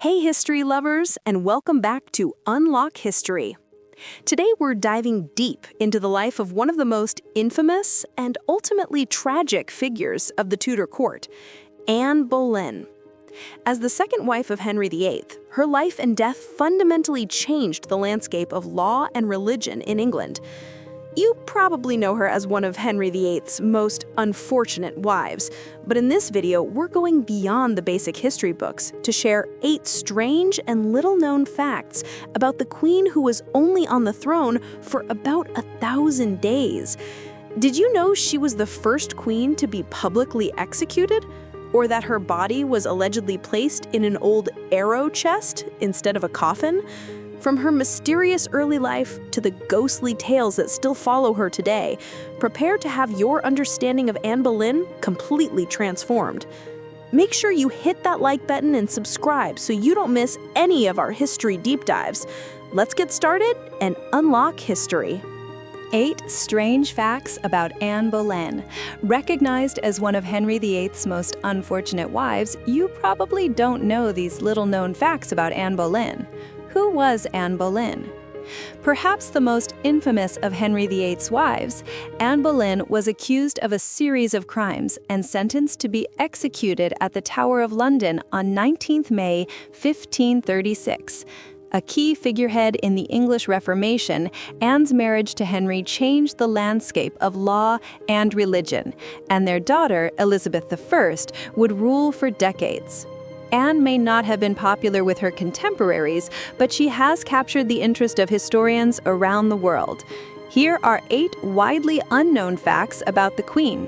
Hey, history lovers, and welcome back to Unlock History. Today we're diving deep into the life of one of the most infamous and ultimately tragic figures of the Tudor court, Anne Boleyn. As the second wife of Henry VIII, her life and death fundamentally changed the landscape of law and religion in England. You probably know her as one of Henry VIII's most unfortunate wives, but in this video, we're going beyond the basic history books to share 8 strange and little-known facts about the queen who was only on the throne for about 1,000 days. Did you know she was the first queen to be publicly executed? Or that her body was allegedly placed in an old arrow chest instead of a coffin? From her mysterious early life to the ghostly tales that still follow her today, prepare to have your understanding of Anne Boleyn completely transformed. Make sure you hit that like button and subscribe so you don't miss any of our history deep dives. Let's get started and unlock history. 8 strange facts about Anne Boleyn. Recognized as one of Henry VIII's most unfortunate wives, you probably don't know these little-known facts about Anne Boleyn. Who was Anne Boleyn? Perhaps the most infamous of Henry VIII's wives, Anne Boleyn was accused of a series of crimes and sentenced to be executed at the Tower of London on 19th May 1536. A key figurehead in the English Reformation, Anne's marriage to Henry changed the landscape of law and religion, and their daughter, Elizabeth I, would rule for decades. Anne may not have been popular with her contemporaries, but she has captured the interest of historians around the world. Here are 8 widely unknown facts about the Queen.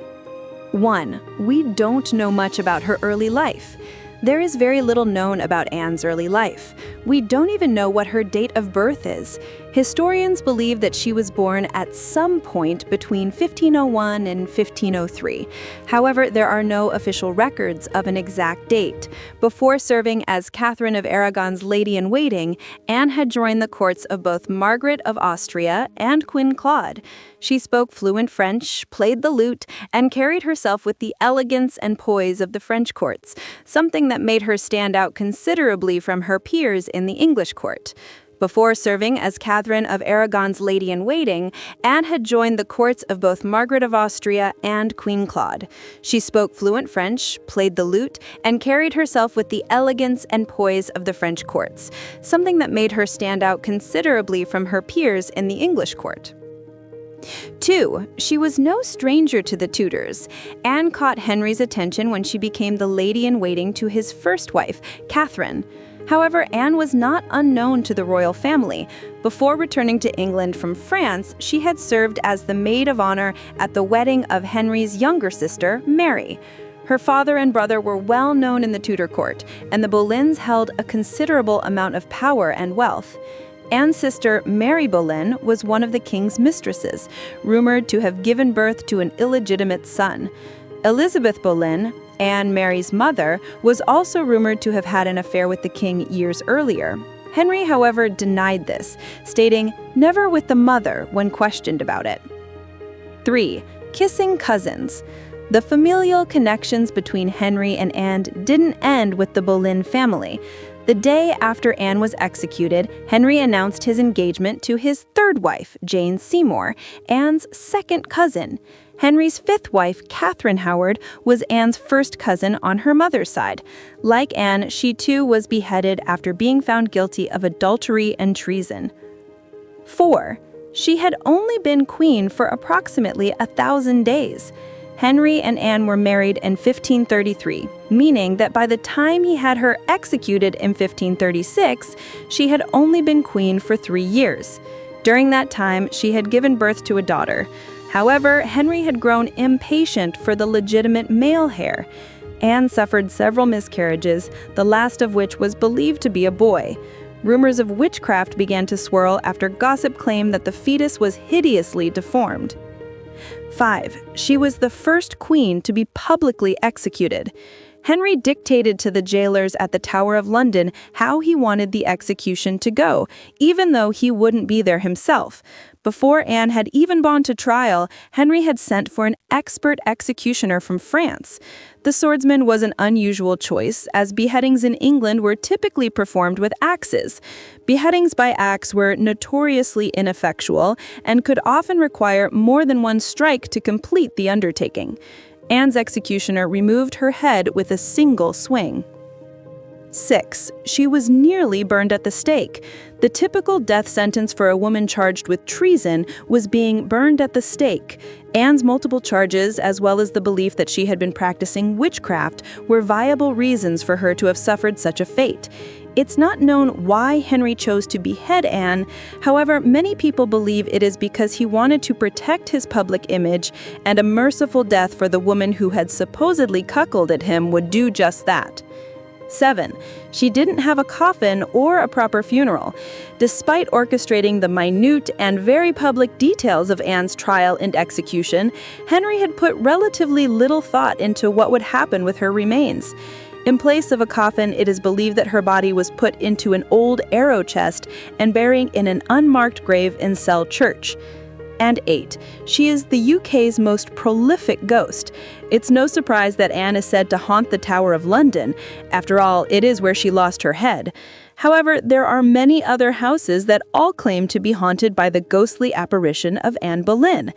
1. We don't know much about her early life. There is very little known about Anne's early life. We don't even know what her date of birth is. Historians believe that she was born at some point between 1501 and 1503. However, there are no official records of an exact date. Before serving as Catherine of Aragon's lady-in-waiting, Anne had joined the courts of both Margaret of Austria and Queen Claude. She spoke fluent French, played the lute, and carried herself with the elegance and poise of the French courts, something that made her stand out considerably from her peers in the English court. Before serving as Catherine of Aragon's lady-in-waiting, Anne had joined the courts of both Margaret of Austria and Queen Claude. She spoke fluent French, played the lute, and carried herself with the elegance and poise of the French courts, something that made her stand out considerably from her peers in the English court. 2. She was no stranger to the Tudors. Anne caught Henry's attention when she became the lady-in-waiting to his first wife, Catherine. However, Anne was not unknown to the royal family. Before returning to England from France, she had served as the maid of honor at the wedding of Henry's younger sister, Mary. Her father and brother were well known in the Tudor court, and the Boleyns held a considerable amount of power and wealth. Anne's sister, Mary Boleyn, was one of the king's mistresses, rumored to have given birth to an illegitimate son. Elizabeth Boleyn, Anne Mary's mother, was also rumored to have had an affair with the king years earlier. Henry, however, denied this, stating, "Never with the mother," when questioned about it. 3. Kissing cousins. The familial connections between Henry and Anne didn't end with the Boleyn family. The day after Anne was executed, Henry announced his engagement to his third wife, Jane Seymour, Anne's second cousin. Henry's fifth wife, Catherine Howard, was Anne's first cousin on her mother's side. Like Anne, she too was beheaded after being found guilty of adultery and treason. 4. She had only been queen for approximately 1,000 days. Henry and Anne were married in 1533, meaning that by the time he had her executed in 1536, she had only been queen for 3 years. During that time, she had given birth to a daughter. However, Henry had grown impatient for the legitimate male heir. Anne suffered several miscarriages, the last of which was believed to be a boy. Rumors of witchcraft began to swirl after gossip claimed that the fetus was hideously deformed. 5. She was the first queen to be publicly executed. Henry dictated to the jailers at the Tower of London how he wanted the execution to go, even though he wouldn't be there himself. Before Anne had even gone to trial, Henry had sent for an expert executioner from France. The swordsman was an unusual choice, as beheadings in England were typically performed with axes. Beheadings by axe were notoriously ineffectual and could often require more than one strike to complete the undertaking. Anne's executioner removed her head with a single swing. 6. She was nearly burned at the stake. The typical death sentence for a woman charged with treason was being burned at the stake. Anne's multiple charges, as well as the belief that she had been practicing witchcraft, were viable reasons for her to have suffered such a fate. It's not known why Henry chose to behead Anne. However, many people believe it is because he wanted to protect his public image, and a merciful death for the woman who had supposedly cuckolded him would do just that. 7. She didn't have a coffin or a proper funeral. Despite orchestrating the minute and very public details of Anne's trial and execution, Henry had put relatively little thought into what would happen with her remains. In place of a coffin, it is believed that her body was put into an old arrow chest and buried in an unmarked grave in Cell Church. And 8. She is the UK's most prolific ghost. It's no surprise that Anne is said to haunt the Tower of London. After all, it is where she lost her head. However, there are many other houses that all claim to be haunted by the ghostly apparition of Anne Boleyn.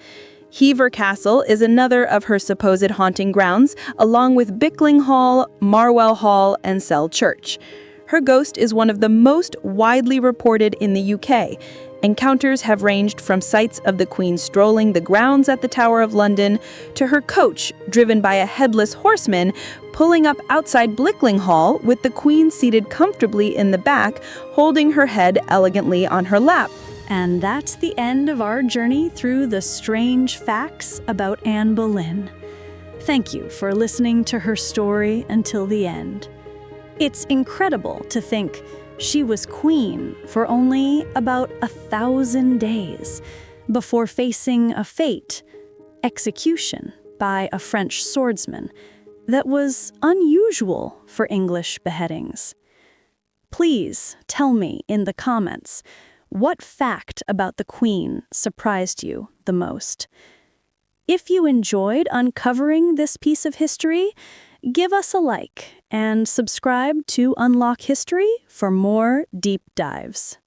Hever Castle is another of her supposed haunting grounds, along with Bickling Hall, Marwell Hall, and Cell Church. Her ghost is one of the most widely reported in the UK. Encounters have ranged from sights of the Queen strolling the grounds at the Tower of London to her coach, driven by a headless horseman, pulling up outside Bickling Hall with the Queen seated comfortably in the back, holding her head elegantly on her lap. And that's the end of our journey through the strange facts about Anne Boleyn. Thank you for listening to her story until the end. It's incredible to think she was queen for only about 1,000 days before facing a fate, execution by a French swordsman, that was unusual for English beheadings. Please tell me in the comments, what fact about the Queen surprised you the most? If you enjoyed uncovering this piece of history, give us a like and subscribe to Unlock History for more deep dives.